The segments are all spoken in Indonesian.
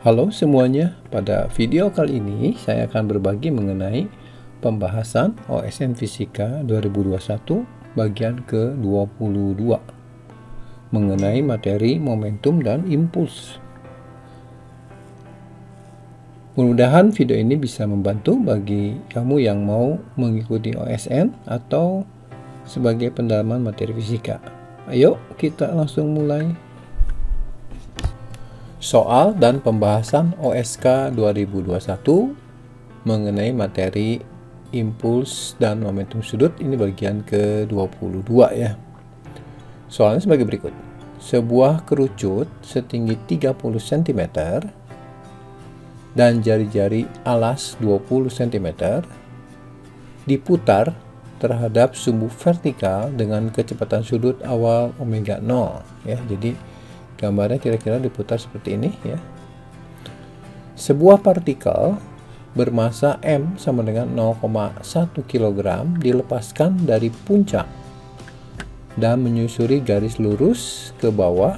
Halo semuanya, pada video kali ini saya akan berbagi mengenai pembahasan OSN Fisika 2021 bagian ke-22 mengenai materi momentum dan impuls. Mudah-mudahan video ini bisa membantu bagi kamu yang mau mengikuti OSN atau sebagai pendalaman materi fisika. Ayo kita langsung mulai. Soal dan pembahasan OSK 2021 mengenai materi impuls dan momentum sudut, ini bagian ke-22 ya. Soalnya sebagai berikut. Sebuah kerucut setinggi 30 cm dan jari-jari alas 20 cm diputar terhadap sumbu vertikal dengan kecepatan sudut awal omega 0 ya. Jadi gambarnya kira-kira diputar seperti ini ya. Sebuah partikel bermasa M sama dengan 0,1 kg dilepaskan dari puncak dan menyusuri garis lurus ke bawah.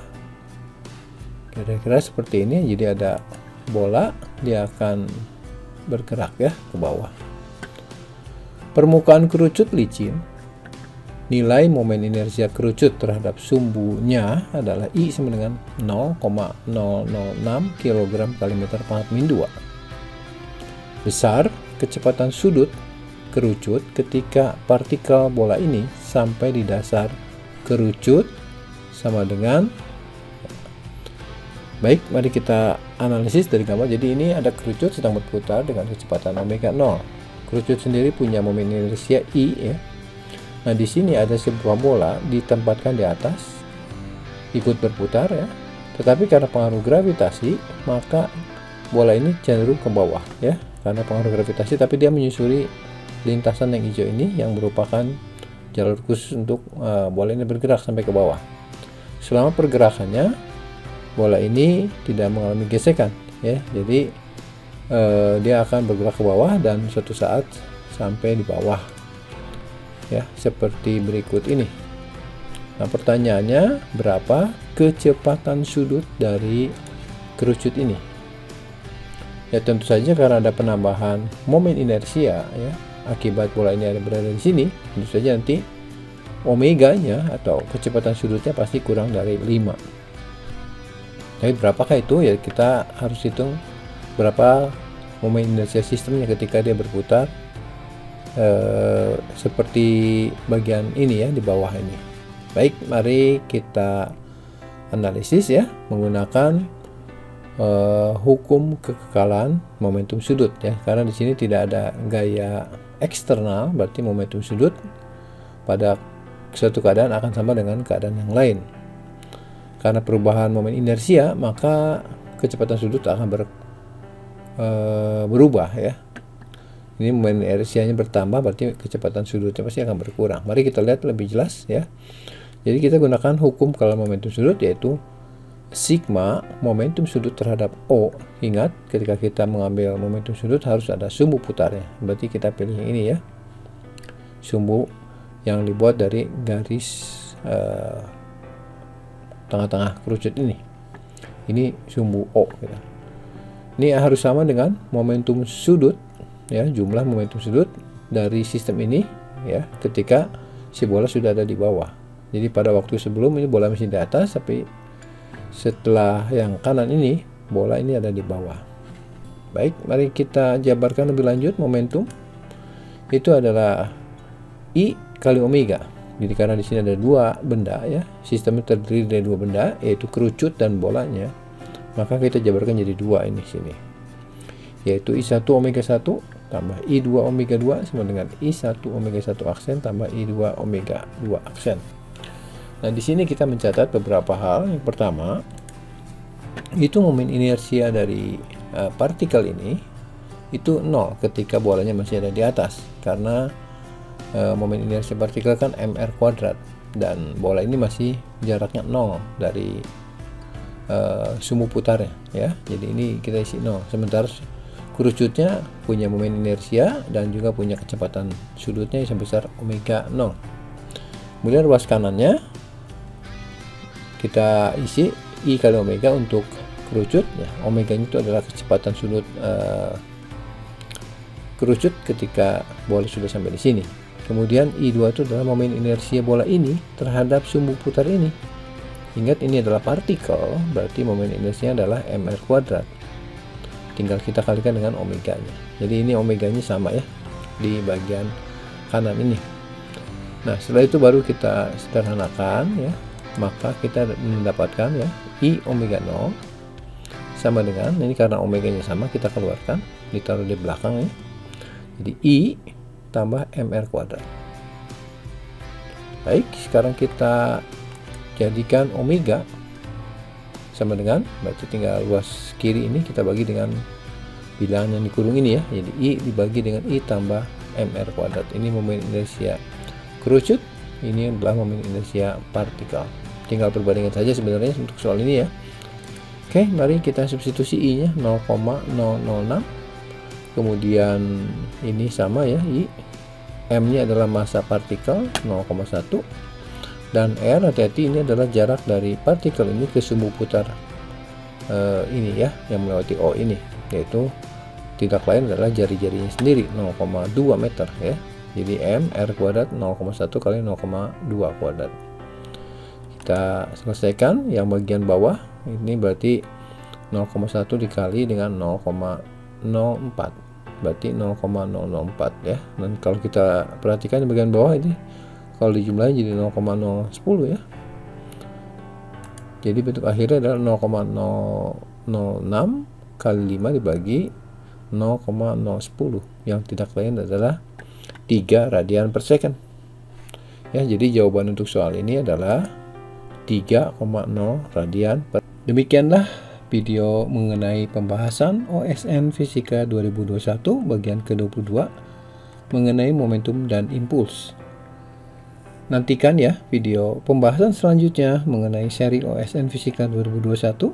Kira-kira seperti ini. Jadi ada bola, dia akan bergerak ya ke bawah. Permukaan kerucut licin. Nilai momen inersia kerucut terhadap sumbunya adalah I sama dengan 0,006 kg kali meter pangkat min 2. Besar kecepatan sudut kerucut ketika partikel bola ini sampai di dasar kerucut sama dengan. Baik, mari kita analisis dari gambar. Jadi ini ada kerucut sedang berputar dengan kecepatan omega 0. Kerucut sendiri punya momen inersia I ya. Nah, di sini ada sebuah bola ditempatkan di atas, ikut berputar ya. Tetapi karena pengaruh gravitasi, maka bola ini cenderung ke bawah ya. Karena pengaruh gravitasi, tapi dia menyusuri lintasan yang hijau ini yang merupakan jalur khusus untuk bola ini bergerak sampai ke bawah. Selama pergerakannya, bola ini tidak mengalami gesekan ya. Jadi dia akan bergerak ke bawah dan suatu saat sampai di bawah. Ya, seperti berikut ini. Nah, pertanyaannya, berapa kecepatan sudut dari kerucut ini? Ya, tentu saja karena ada penambahan momen inersia ya, akibat bola ini ada berada di sini, tentu saja nanti omeganya atau kecepatan sudutnya pasti kurang dari 5. Tapi berapakah itu? Ya, kita harus hitung berapa momen inersia sistemnya ketika dia berputar. Seperti bagian ini ya, di bawah ini. Baik, mari kita analisis ya menggunakan hukum kekekalan momentum sudut ya. Karena di sini tidak ada gaya eksternal, berarti momentum sudut pada suatu keadaan akan sama dengan keadaan yang lain. Karena perubahan momen inersia, maka kecepatan sudut akan berubah ya. Ini momen inersianya bertambah, berarti kecepatan sudutnya pasti akan berkurang. Mari kita lihat lebih jelas ya. Jadi kita gunakan hukum kekekalan momentum sudut, yaitu sigma momentum sudut terhadap O. Ingat, ketika kita mengambil momentum sudut harus ada sumbu putarnya. Berarti kita pilih yang ini ya, sumbu yang dibuat dari garis tengah-tengah kerucut ini. Ini sumbu O gitu. Ini harus sama dengan momentum sudut ya, jumlah momentum sudut dari sistem ini ya ketika si bola sudah ada di bawah. Jadi pada waktu sebelum ini bola masih di atas, tapi setelah yang kanan ini bola ini ada di bawah. Baik, mari kita jabarkan lebih lanjut. Momentum itu adalah I kali omega. Jadi karena di sini ada dua benda ya, sistemnya terdiri dari dua benda, yaitu kerucut dan bolanya, maka kita jabarkan jadi dua ini sini, yaitu I1 omega 1 tambah I2 omega 2 sama dengan I1 omega 1 aksen tambah I2 omega 2 aksen. Nah, di sini kita mencatat beberapa hal. Yang pertama, itu momen inersia dari partikel ini itu 0 ketika bolanya masih ada di atas. Karena momen inersia partikel kan mr kuadrat dan bola ini masih jaraknya 0 dari sumbu putarnya ya. Jadi ini kita isi 0. Sementara kerucutnya punya momen inersia dan juga punya kecepatan sudutnya yang sebesar omega 0. Kemudian ruas kanannya kita isi I kali omega untuk kerucut ya. Omeganya itu adalah kecepatan sudut kerucut ketika bola sudah sampai di sini. Kemudian I2 itu adalah momen inersia bola ini terhadap sumbu putar ini. Ingat, ini adalah partikel, berarti momen inersinya adalah mr kuadrat. Tinggal kita kalikan dengan omeganya. Jadi ini omeganya sama ya di bagian kanan ini. Nah, setelah itu baru kita sederhanakan ya. Maka kita mendapatkan ya I omega 0 sama dengan, ini karena omeganya sama kita keluarkan, ditaruh di belakang ya. Jadi I tambah mr kuadrat. Baik, sekarang kita jadikan omega sama dengan, berarti tinggal luas kiri ini kita bagi dengan bilangan yang dikurung ini ya. Jadi I dibagi dengan I tambah mr kuadrat. Ini momen inersia kerucut, ini adalah momen inersia partikel. Tinggal perbandingan saja sebenarnya untuk soal ini ya. Oke, mari kita substitusi I nya 0,006. Kemudian ini sama ya, I, M nya adalah massa partikel 0,1, dan R, hati-hati, ini adalah jarak dari partikel ini ke sumbu putar ini ya, yang melewati O ini, yaitu tidak lain adalah jari-jarinya sendiri, 0,2 meter ya. Jadi M R kuadrat 0,1 kali 0,2 kuadrat. Kita selesaikan yang bagian bawah, ini berarti 0,1 dikali dengan 0,04, berarti 0,004 ya. Dan kalau kita perhatikan di bagian bawah ini, kalau dijumlahin jadi 0,010 ya. Jadi bentuk akhirnya adalah 0,006 kali 5 dibagi 0,010, yang tidak lain adalah 3 radian per second ya. Jadi jawaban untuk soal ini adalah 3,0 radian per. Demikianlah video mengenai pembahasan OSN Fisika 2021 bagian ke-22 mengenai momentum dan impuls. Nantikan ya video pembahasan selanjutnya mengenai seri OSN Fisika 2021.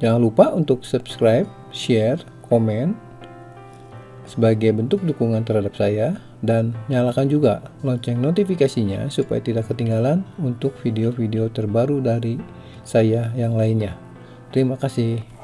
Jangan lupa untuk subscribe, share, komen sebagai bentuk dukungan terhadap saya, dan nyalakan juga lonceng notifikasinya supaya tidak ketinggalan untuk video-video terbaru dari saya yang lainnya. Terima kasih.